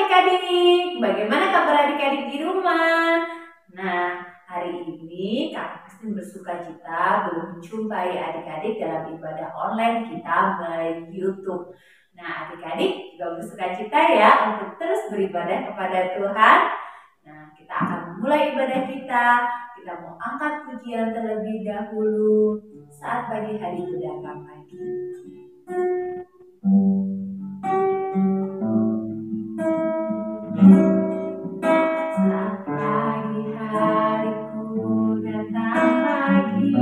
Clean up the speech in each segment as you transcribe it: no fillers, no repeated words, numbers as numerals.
adik-adik, bagaimana kabar adik-adik di rumah? Nah, hari ini Kak Kristin bersuka cita belum menjumpai adik-adik dalam ibadah online kita melalui YouTube. Nah, adik-adik juga bersuka cita ya untuk terus beribadah kepada Tuhan. Nah, kita akan memulai ibadah kita. Kita mau angkat pujian terlebih dahulu saat pagi hari itu datang lagi. Saat pagi hariku datang lagi,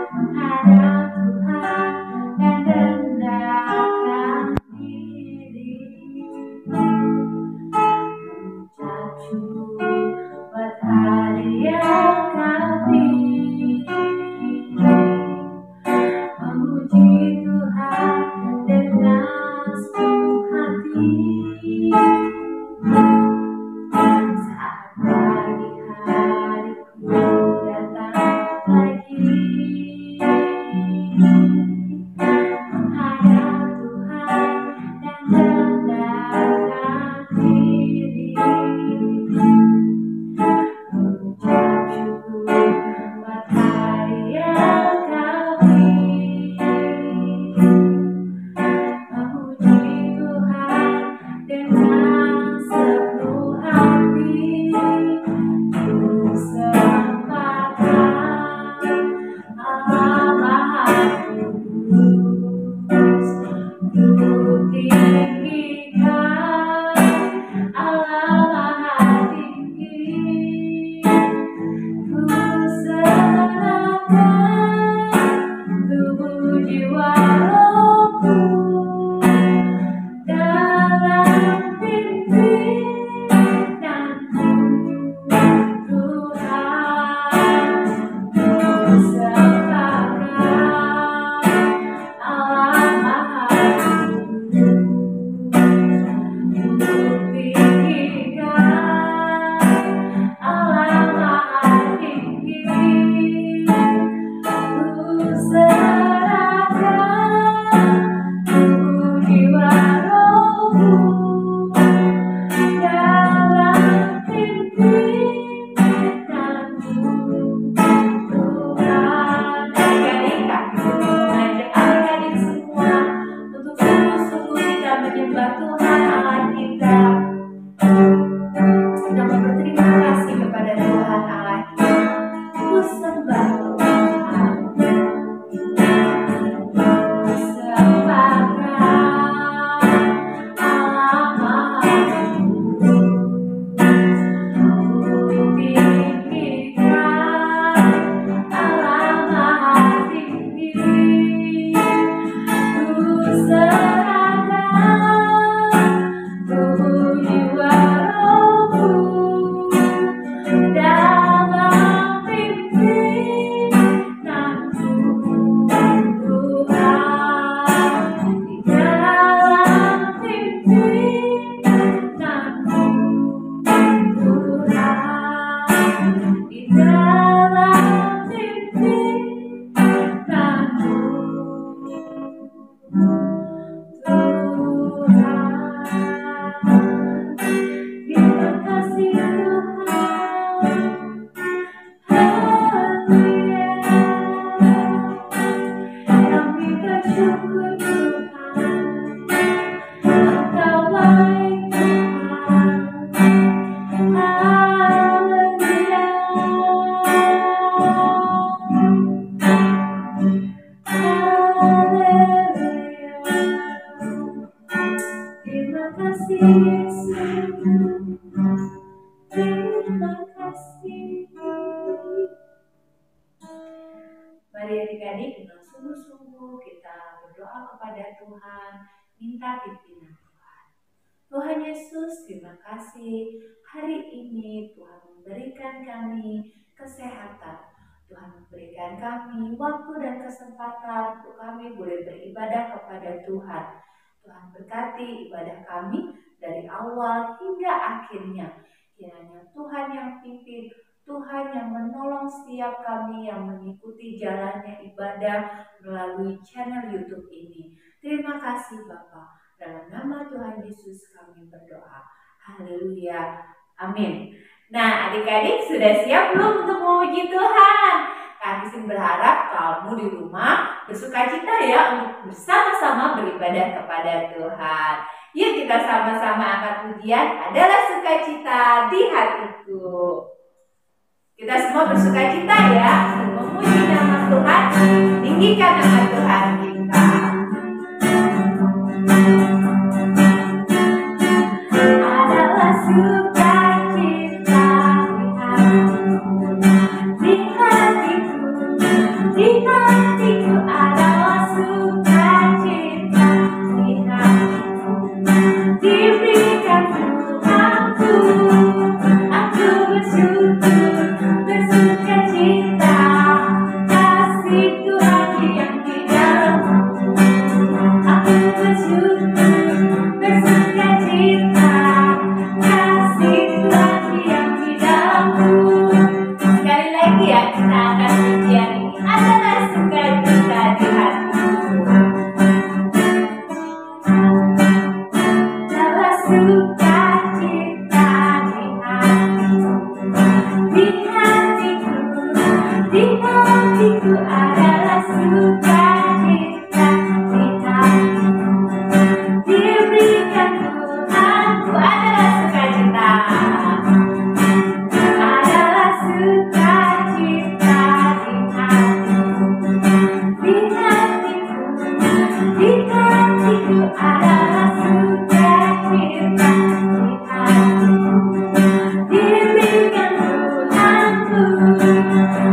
menghadap Tuhan dan rendahkan diri, mengucap syukur buat hari yang Kau beri, memuji Tuhan dengan sepenuh hati. Saat pagi hariku datang lagi, menghadap Tuhan dan rendahkan diri, mengucap syukur buat hari yang Kau beri, memuji Tuhan dengan sepenuh hati. Kesempatan Allah Maha Kudus, ku tinggikan Allah Maha Tinggi, ku serahkan tubuh jiwa rohku dalam pimpinanmu Tuhan. Kesempatan Allah Maha Kudus, ku tinggikan Allah Maha Tinggi, ku serahkan tubuh jiwa rohku dalam pimpinanmu Tuhan. Adik-adik, Kak Kristin mengajak adik-adik semua untuk sungguh-sungguh kita menyembah Tuhan Allah kita. Kita mau berterima kasih kepada Tuhan Allah kita. Ku sembah Tuhan. Kesempatan Allah Maha Kudus, ku tinggikan Allah Maha Tinggi, ku serahkan tubuh jiwa rohku dalam pimpinanmu Tuhan, di dalam pimpinanmu Tuhan, di dalam pimpinanmu Tuhan. Terima kasih Tuhan. Haleluya. Kami bersyukur Tuhan, Engkau baik Tuhan. Haleluya. Haleluya. Terima kasih Yesus. Terima kasih. Mari adik-adik dengan sungguh-sungguh kita berdoa kepada Tuhan, minta pimpinan Tuhan. Tuhan Yesus, terima kasih hari ini Tuhan memberikan kami kesehatan. Tuhan memberikan kami waktu dan kesempatan untuk kami boleh beribadah kepada Tuhan. Tuhan berkati ibadah kami dari awal hingga akhirnya. Kiranya Tuhan yang pimpin, Tuhan yang menolong setiap kami yang mengikuti jalannya ibadah melalui channel YouTube ini. Terima kasih Bapak. Dalam nama Tuhan Yesus kami berdoa. Haleluya. Amin. Nah, adik-adik sudah siap belum untuk memuji Tuhan? Kami sih berharap kamu di rumah bersukacita ya untuk bersama-sama beribadah kepada Tuhan. Yuk kita sama-sama angkat pujian, adalah sukacita di hatiku. Kita semua bersukacita ya, memuji nama Tuhan, tinggikan nama Tuhan kita. Adalah sukacita di hatiku adalah sukacita di hatiku, diberikan Tuhanku, aku bersyukur. Bersukacita, kasih Tuhan yang di dalamku. Aku bersyukur, bersukacita, kasih Tuhan yang di dalamku. Sekali lagi ya, kita akan pujian ini. Adalah sukacita di hatiku. Adalah sukacita di hatiku. Di hatiku adalah sukacita di hatiku, diberikan Tuhanku adalah sukacita. Adalah sukacita di hatiku, di hatiku, di hatiku adalah sukacita di hatiku, diberikan Tuhanku.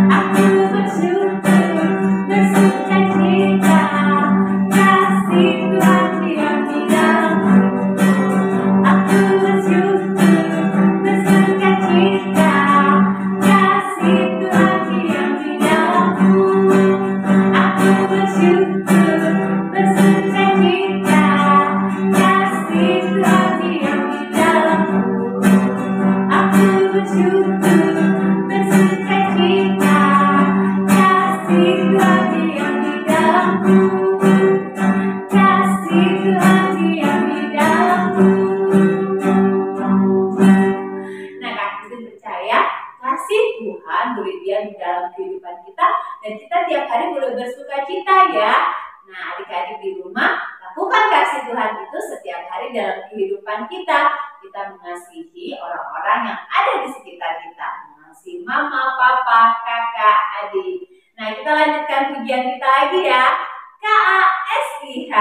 Aku bersyukur, bersukacita, kasih Tuhan yang di dalamku. Aku bersyukur, bersukacita, kasih Tuhan yang di dalamku. Aku bersyukur, bersukacita, kasih Tuhan yang di dalamku. Aku bersyukur, bersukacita, kasih Tuhan yang di dalamku, kasih Tuhan yang di dalamku. Nah, kami percaya kasih Tuhan boleh diam di dalam kehidupan kita dan kita tiap hari boleh bersukacita ya. Nah, adik-adik di rumah lakukan kasih Tuhan itu setiap hari dalam kehidupan kita. Kita mengasihi orang-orang yang ada di sekitar kita, mengasihi mama, papa, kakak, adik. Nah, kita lanjutkan pujian kita lagi ya. KASIH.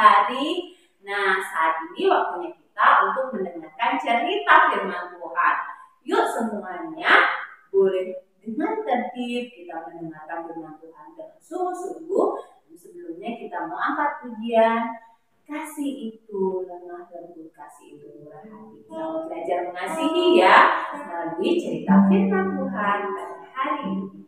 hari. Nah, saat ini waktunya kita untuk mendengarkan cerita firman Tuhan. Yuk semuanya, boleh dengan tertib kita mendengarkan firman Tuhan dengan sungguh-sungguh. Sebelumnya kita mau angkat pujian. Kasih itu lemah lembut, kasih itu murah hati. Kita belajar mengasihi ya melalui cerita firman Tuhan pada hari ini.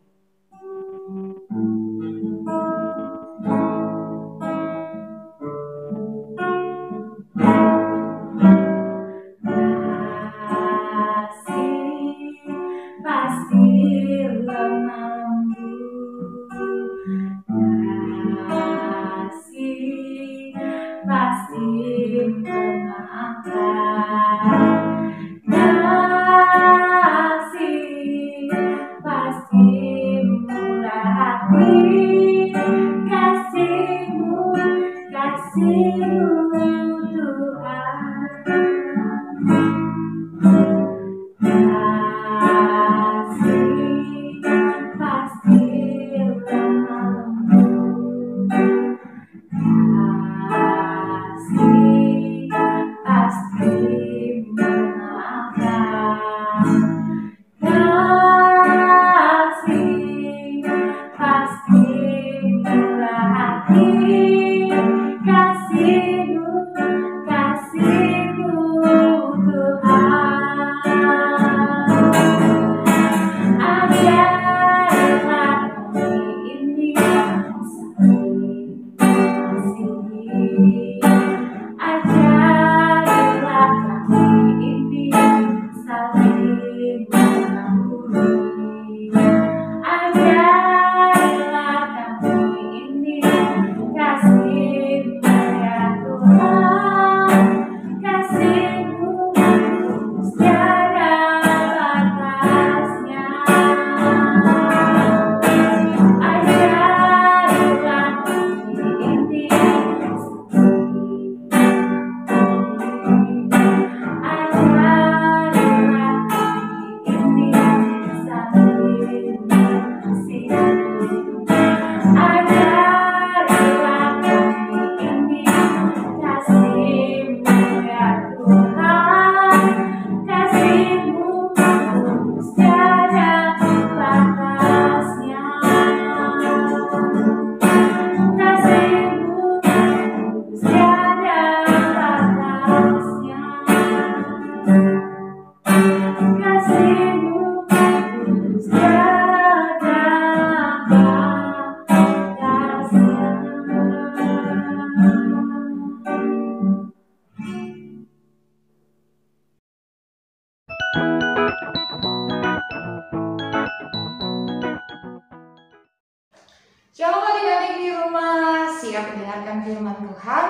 Shalom adik-adik di rumah, siap mendengarkan firman Tuhan?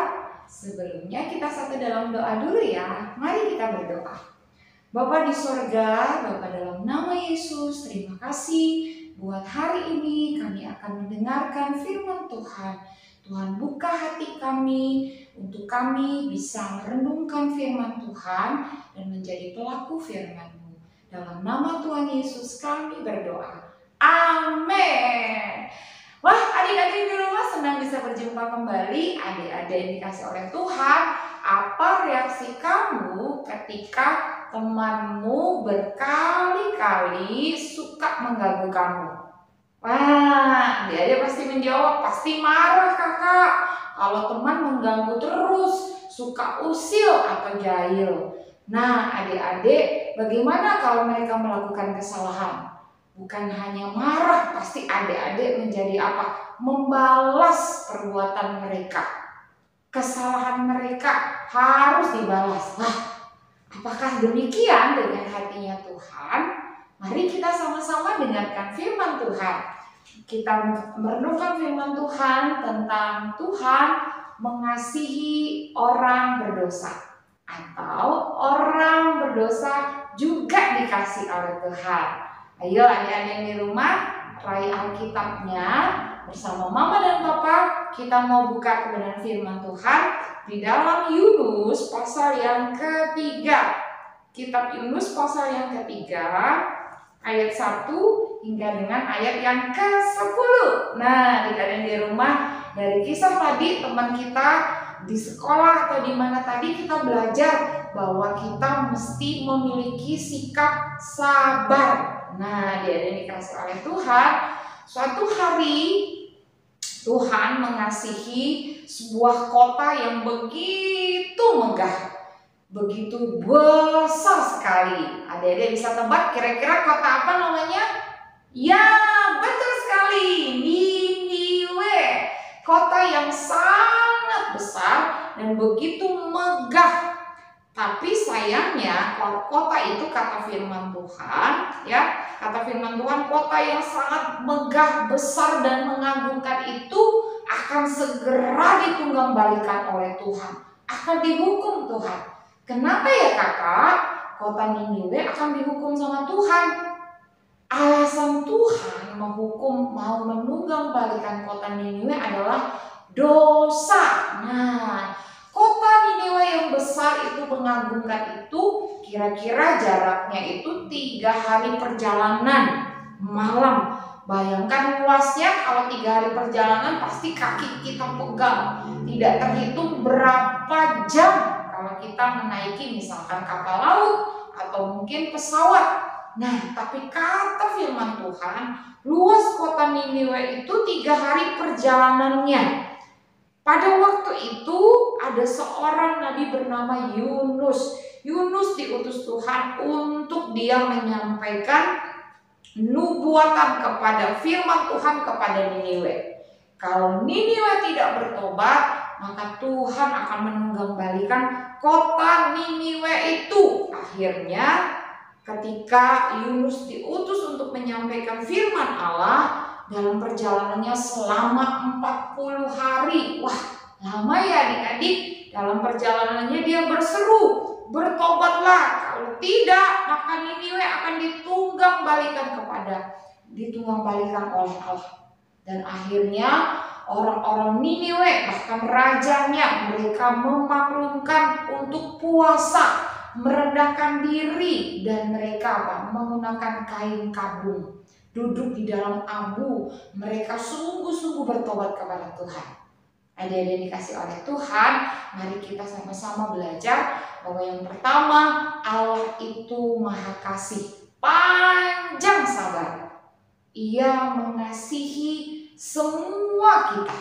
Sebelumnya kita satu dalam doa dulu ya. Mari kita berdoa. Bapa di sorga, Bapa dalam nama Yesus, terima kasih buat hari ini kami akan mendengarkan firman Tuhan. Tuhan buka hati kami untuk kami bisa merenungkan firman Tuhan dan menjadi pelaku firman-Mu. Dalam nama Tuhan Yesus kami berdoa. Amin. Wah, adik-adik di rumah senang bisa berjumpa kembali. Adik-adik yang dikasih oleh Tuhan, apa reaksi kamu ketika temanmu berkali-kali suka mengganggu kamu? Wah, adik-adik pasti menjawab, pasti marah kakak. Kalau teman mengganggu terus, suka usil atau jahil. Nah, adik-adik, bagaimana kalau mereka melakukan kesalahan? Bukan hanya marah, pasti adik-adik menjadi apa? Membalas perbuatan mereka. Kesalahan mereka harus dibalas. Nah, apakah demikian dengan hatinya Tuhan? Mari kita sama-sama dengarkan firman Tuhan. Kita merenungkan firman Tuhan tentang Tuhan mengasihi orang berdosa. Atau orang berdosa juga dikasih oleh Tuhan. Ayo adik-adik di rumah, raih Alkitabnya bersama Mama dan Papa. Kita mau buka kebenaran firman Tuhan di dalam Yunus pasal yang ketiga. Kitab Yunus pasal yang ketiga, ayat 1 hingga dengan ayat yang ke-10. Nah, adik-adik di rumah, dari kisah tadi teman kita di sekolah atau di mana tadi kita belajar bahwa kita mesti memiliki sikap sabar. Nah, dia dikasih oleh Tuhan. Suatu hari Tuhan mengasihi sebuah kota yang begitu megah, begitu besar sekali. Adik-adik bisa tebak kira-kira kota apa namanya? Ya, betul sekali, Niniwe. Kota yang sangat besar dan begitu megah. Tapi sayangnya kota itu kata firman Tuhan, ya, kata firman Tuhan, kota yang sangat megah, besar dan mengagumkan itu akan segera ditunggangbalikan oleh Tuhan, akan dihukum Tuhan. Kenapa ya kakak? Kota Niniwe akan dihukum sama Tuhan. Alasan Tuhan menghukum, mau menunggangbalikan kota Niniwe adalah dosa. Nah, kota Niniwe yang besar itu mengagumkan itu kira-kira jaraknya itu 3 hari perjalanan malam. Bayangkan luasnya, kalau 3 hari perjalanan pasti kaki kita pegang. Tidak terhitung berapa jam kalau kita menaiki misalkan kapal laut atau mungkin pesawat. Nah, tapi kata firman Tuhan, luas kota Niniwe itu 3 hari perjalanannya. Pada waktu itu ada seorang nabi bernama Yunus. Yunus diutus Tuhan untuk dia menyampaikan nubuatan kepada firman Tuhan kepada Niniwe. Kalau Niniwe tidak bertobat, maka Tuhan akan menunggangbalikan kota Niniwe itu. Akhirnya ketika Yunus diutus untuk menyampaikan firman Allah, dalam perjalanannya selama 40 hari. Wah, lama ya adik-adik. Dalam perjalanannya dia berseru, bertobatlah. Kalau tidak, maka Niniwe akan ditunggangbalikan oleh Allah. Dan akhirnya orang-orang Niniwe, bahkan rajanya, mereka memaklumkan untuk puasa, merendahkan diri, dan mereka menggunakan kain kabung. Duduk di dalam abu, mereka sungguh-sungguh bertobat kepada Tuhan. Adik-adik dikasih oleh Tuhan, mari kita sama-sama belajar bahwa yang pertama, Allah itu Maha Kasih, panjang sabar. Ia mengasihi semua kita.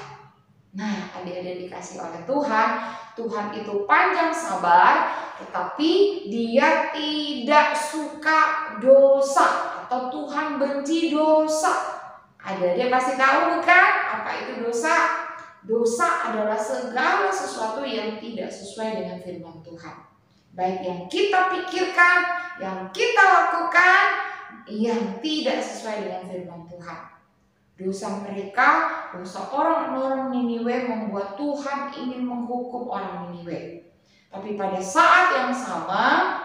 Nah, adik-adik dikasih oleh Tuhan, Tuhan itu panjang sabar, tetapi Dia tidak suka dosa. Atau Tuhan benci dosa. Adik-adik pasti tahu bukan apa itu dosa? Dosa adalah segala sesuatu yang tidak sesuai dengan firman Tuhan. Baik yang kita pikirkan, yang kita lakukan, yang tidak sesuai dengan firman Tuhan. Dosa mereka, dosa orang-orang Niniwe membuat Tuhan ingin menghukum orang Niniwe. Tapi pada saat yang sama,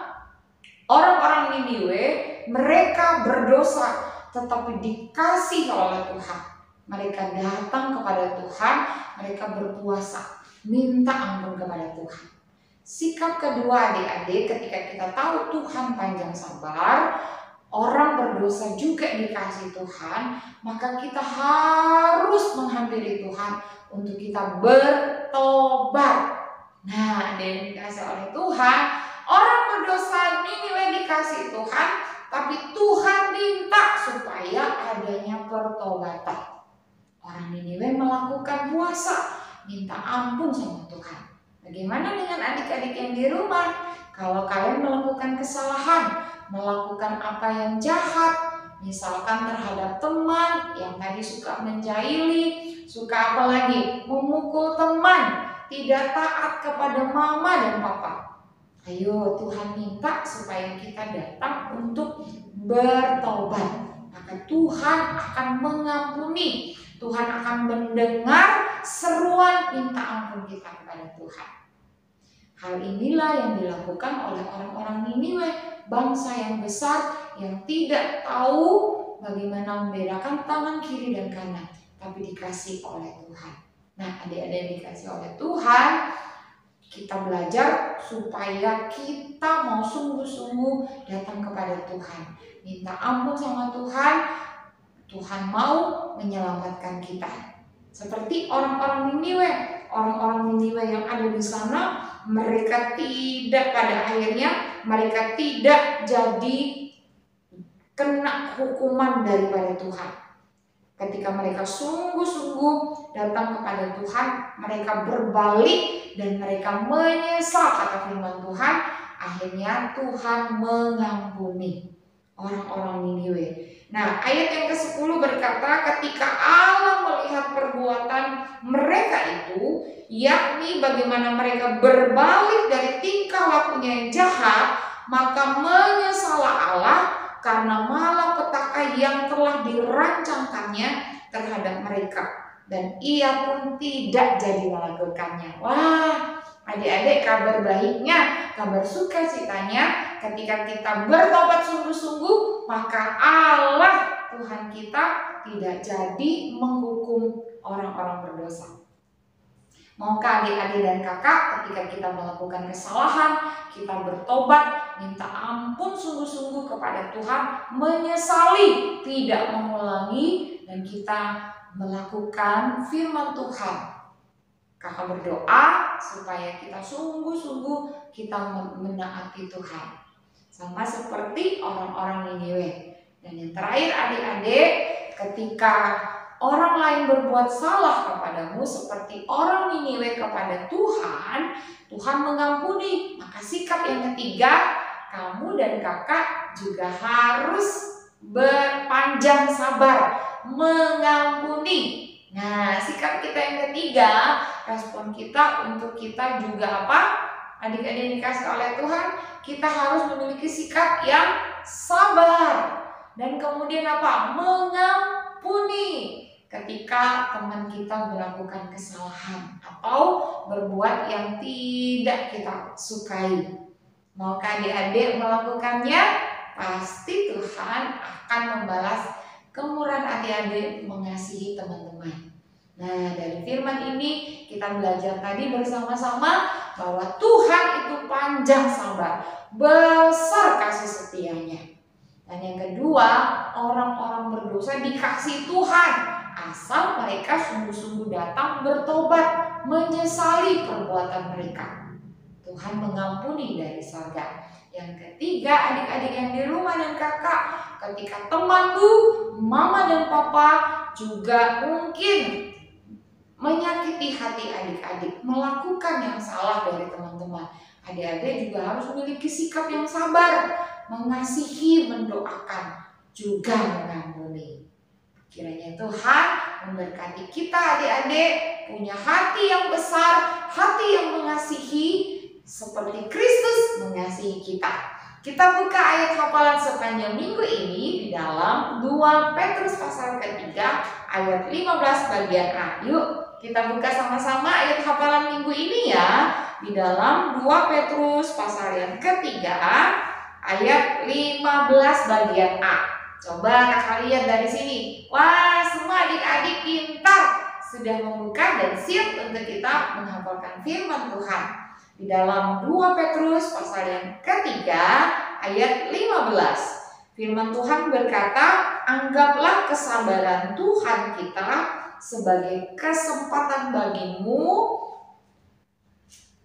orang-orang Niniwe mereka berdosa tetapi dikasih oleh Tuhan. Mereka datang kepada Tuhan, mereka berpuasa, minta ampun kepada Tuhan. Sikap kedua adik-adik, ketika kita tahu Tuhan panjang sabar, orang berdosa juga dikasih Tuhan, maka kita harus menghampiri Tuhan untuk kita bertobat. Nah, dan dikasih oleh Tuhan, orang berdosa Niniwe dikasih Tuhan, tapi Tuhan minta supaya adanya pertobatan. Orang Niniwe melakukan puasa, minta ampun sama Tuhan. Bagaimana dengan adik-adik yang di rumah? Kalau kalian melakukan kesalahan, melakukan apa yang jahat, misalkan terhadap teman yang tadi suka menjahili, suka apa lagi? Memukul teman, tidak taat kepada mama dan papa. Ayo, Tuhan minta supaya kita datang untuk bertobat. Maka Tuhan akan mengampuni. Tuhan akan mendengar seruan minta ampun kita kepada Tuhan. Hal inilah yang dilakukan oleh orang-orang Niniwe, bangsa yang besar yang tidak tahu bagaimana membedakan tangan kiri dan kanan, tapi dikasih oleh Tuhan. Nah, adik-adik yang dikasih oleh Tuhan, kita belajar supaya kita mau sungguh-sungguh datang kepada Tuhan, minta ampun sama Tuhan. Tuhan mau menyelamatkan kita. Seperti orang-orang Niniwe, orang-orang Niniwe yang ada di sana, mereka pada akhirnya mereka tidak jadi kena hukuman daripada Tuhan. Ketika mereka sungguh-sungguh datang kepada Tuhan, mereka berbalik dan mereka menyesal, kata firman Tuhan. Akhirnya Tuhan mengampuni orang-orang Niniwe. Nah, ayat yang ke-10 berkata, ketika Allah melihat perbuatan mereka itu, yakni bagaimana mereka berbalik dari tingkah lakunya yang jahat, maka menyesallah Allah karena malapetaka yang telah dirancangkannya terhadap mereka, dan ia pun tidak jadi melakukannya. Wah, adik-adik, kabar baiknya, kabar sukacitanya, ketika kita bertobat sungguh-sungguh, maka Allah Tuhan kita tidak jadi menghukum orang-orang berdosa. Maukah adik-adik dan kakak, ketika kita melakukan kesalahan, kita bertobat, minta ampun sungguh-sungguh kepada Tuhan, menyesali, tidak mengulangi, dan kita melakukan firman Tuhan. Kakak berdoa supaya kita sungguh-sungguh kita menaati Tuhan, sama seperti orang-orang Niniwe. Dan yang terakhir adik-adik, ketika orang lain berbuat salah kepadamu seperti orang Niniwe kepada Tuhan, Tuhan mengampuni. Maka sikap yang ketiga, kamu dan kakak juga harus berpanjang sabar, mengampuni. Nah, sikap kita yang ketiga, respon kita untuk kita juga apa? Adik-adik dikasih oleh Tuhan, kita harus memiliki sikap yang sabar. Dan kemudian apa? Mengampuni ketika teman kita melakukan kesalahan atau berbuat yang tidak kita sukai. Maukah adik-adik melakukannya? Pasti Tuhan akan membalas kemurahan adik-adik mengasihi teman-teman. Nah, dari firman ini kita belajar tadi bersama-sama bahwa Tuhan itu panjang sabar, besar kasih setianya. Dan yang kedua, orang-orang berdosa dikasih Tuhan asal mereka sungguh-sungguh datang bertobat, menyesali perbuatan mereka. Tuhan mengampuni dari surga. Yang ketiga, adik-adik yang di rumah dan kakak, ketika temanmu, mama dan papa juga mungkin menyakiti hati adik-adik, melakukan yang salah dari teman-teman, adik-adik juga harus memiliki sikap yang sabar, mengasihi, mendoakan, juga mengampuni. Kiranya Tuhan memberkati kita adik-adik, punya hati yang besar, hati yang mengasihi, seperti Kristus mengasihi kita. Kita buka ayat hafalan sepanjang minggu ini di dalam 2 Petrus pasal ketiga ayat 15 bagian A. Yuk kita buka sama-sama ayat hafalan minggu ini ya, di dalam 2 Petrus pasal yang ketiga ayat 15 bagian A. Coba kakak lihat dari sini. Wah, semua adik-adik pintar, sudah membuka dan siap untuk kita menghafalkan firman Tuhan. Di dalam 2 Petrus pasal yang ketiga ayat 15. Firman Tuhan berkata, anggaplah kesabaran Tuhan kita sebagai kesempatan bagimu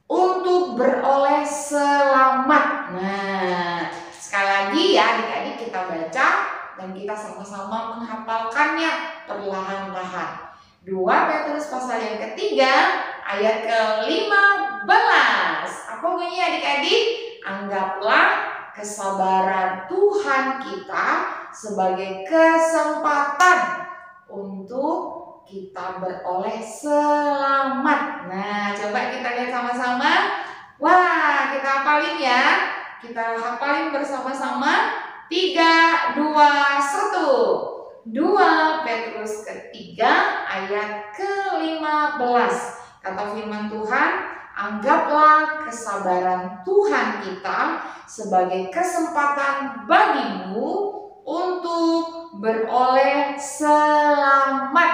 untuk beroleh selamat. Nah, sekali lagi ya adik-adik, kita baca dan kita sama-sama menghafalkannya perlahan-lahan. 2 Petrus pasal yang ketiga ayat ke-15. Apa bunyinya adik-adik? Anggaplah kesabaran Tuhan kita sebagai kesempatan untuk kita beroleh selamat. Nah, coba kita lihat sama-sama. Wah, kita hafalin ya. Kita hafalin bersama-sama. 3, 2, 1. 2 Petrus ketiga ayat ke-15. Kata firman Tuhan, anggaplah kesabaran Tuhan kita sebagai kesempatan bagimu untuk beroleh selamat.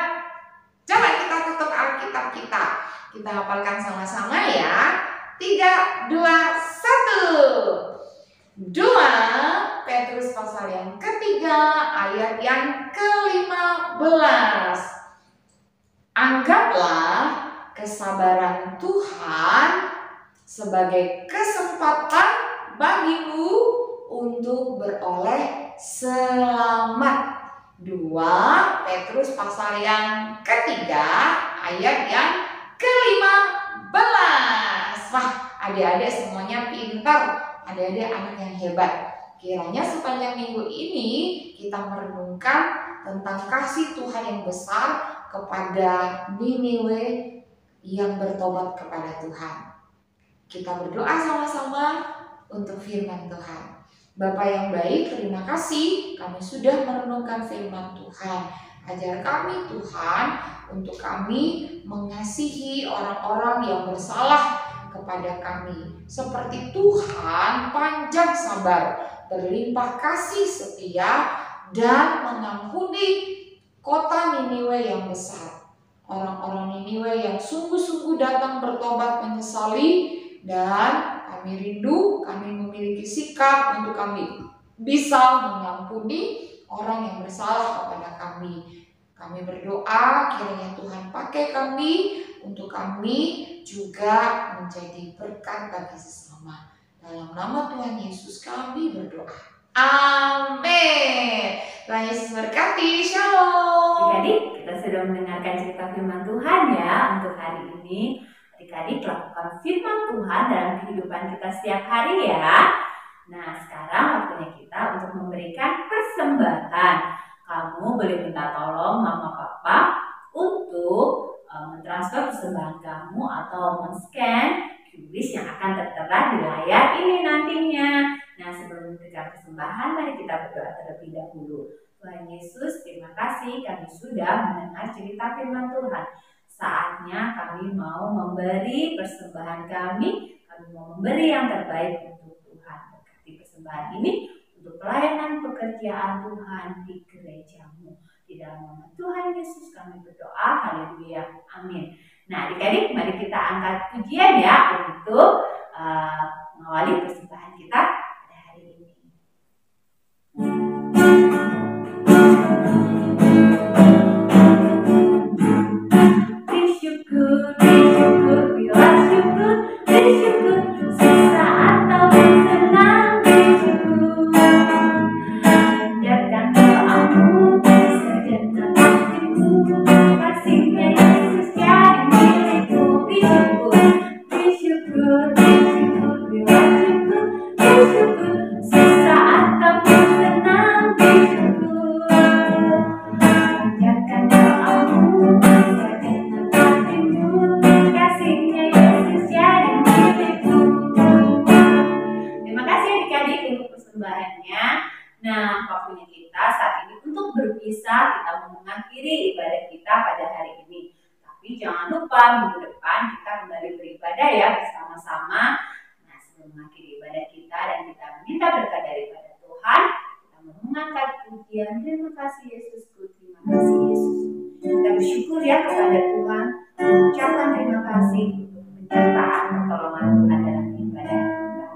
Coba kita tutup Alkitab kita. Kita hafalkan sama-sama ya. 3, 2, 1. 2 Petrus pasal yang ketiga ayat yang ke-15. Anggaplah kesabaran Tuhan sebagai kesempatan bagimu untuk beroleh selamat. 2 Petrus pasal yang ketiga ayat yang ke-15. Wah, adik-adik semuanya pintar, adik-adik anak yang hebat. Kiranya sepanjang minggu ini kita merenungkan tentang kasih Tuhan yang besar kepada Niniwe yang bertobat kepada Tuhan. Kita berdoa sama-sama untuk firman Tuhan. Bapa yang baik, terima kasih kami sudah merenungkan firman Tuhan. Ajar kami Tuhan untuk kami mengasihi orang-orang yang bersalah kepada kami. Seperti Tuhan panjang sabar, berlimpah kasih setia, dan mengampuni kota Niniwe yang besar. Orang-orang Niniwe yang sungguh-sungguh datang bertobat menyesali, dan kami rindu, kami memiliki sikap untuk kami bisa mengampuni orang yang bersalah kepada kami. Kami berdoa kiranya Tuhan pakai kami untuk kami juga menjadi berkat bagi sesama. Dalam nama Tuhan Yesus kami berdoa. Amin. Tuhan Yesus berkati. Shalom. Adik-adik, kita sudah mendengarkan cerita firman Tuhan ya untuk hari ini. Adik-adik, lakukan firman Tuhan dalam kehidupan kita setiap hari ya. Nah, sekarang waktunya kita untuk memberikan persembahan. Kamu boleh minta tolong mama papa untuk mentransfer persembahan kamu atau men-scan QRIS yang akan tertera di layar ini nantinya. Nah, sebelum memberikan persembahan, mari kita berdoa terlebih dahulu. Tuhan Yesus, terima kasih kami sudah mendengar cerita firman Tuhan. Saatnya kami mau memberi persembahan kami mau memberi yang terbaik untuk Tuhan. Berkati persembahan ini untuk pelayanan pekerjaan Tuhan di gerejamu. Di dalam nama Tuhan Yesus kami berdoa, haleluya, amin. Nah, adik-adik, mari kita angkat pujian ya untuk mengawali persembahan kita pada hari ini. Bersyukur, bila syukur, bersyukur, sesaat atau bersenang, bersyukur. Panjatkan doamu, segenap hatimu, kasihnya Yesus jadi milikmu. Bersyukur, bersyukur, bersyukur, bila syukur, bersyukur, sesaat atau bersenang, bersyukur. Panjatkan doamu, segenap hatimu, kasihnya Yesus jadi milikmu. Terima kasih adik-adik untuk persembahannya. Nah, waktunya kita saat ini untuk berpisah, kita mau mengakhiri ibadah kita pada hari ini. Tapi jangan lupa minggu depan kita kembali beribadah ya bersama-sama. Nah, sebelum mengakhiri ibadah kita dan kita meminta berkat daripada Tuhan, kita mau mengangkat pujian. Terima kasih Yesusku, terima kasih Yesus. Kita bersyukur ya kepada Tuhan, mengucapkan terima kasih untuk penyertaan pertolongan Tuhan dalam ibadah kita.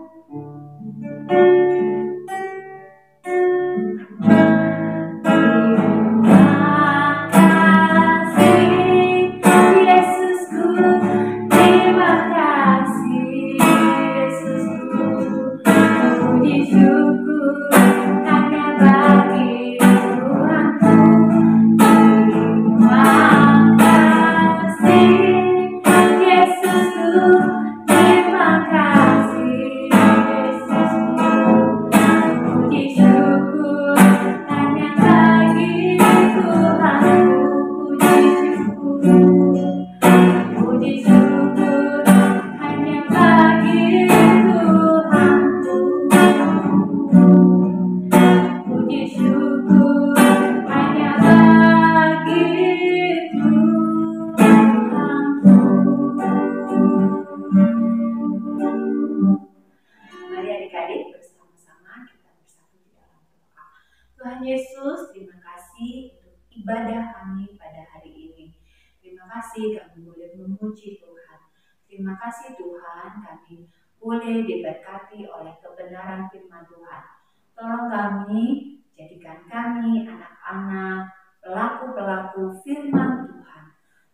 Tuhan Yesus, terima kasih untuk ibadah kami pada hari ini. Terima kasih kami boleh memuji Tuhan. Terima kasih Tuhan, kami boleh diberkati oleh kebenaran firman Tuhan. Tolong kami, jadikan kami anak-anak, pelaku-pelaku firman Tuhan.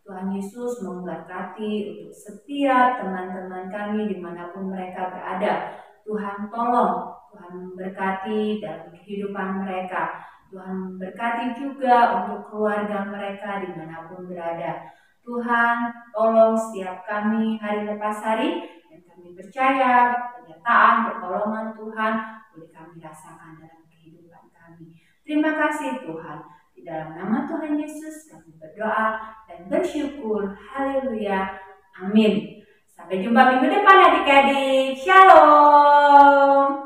Tuhan Yesus memberkati untuk setiap teman-teman kami dimanapun mereka berada. Tuhan tolong, Tuhan memberkati dalam kehidupan mereka. Tuhan memberkati juga untuk keluarga mereka dimanapun berada. Tuhan tolong setiap kami hari lepas hari, dan kami percaya penyertaan pertolongan Tuhan boleh kami rasakan dalam kehidupan kami. Terima kasih Tuhan. Di dalam nama Tuhan Yesus kami berdoa dan bersyukur. Haleluya. Amin. Sampai jumpa minggu depan adik-adik. Shalom.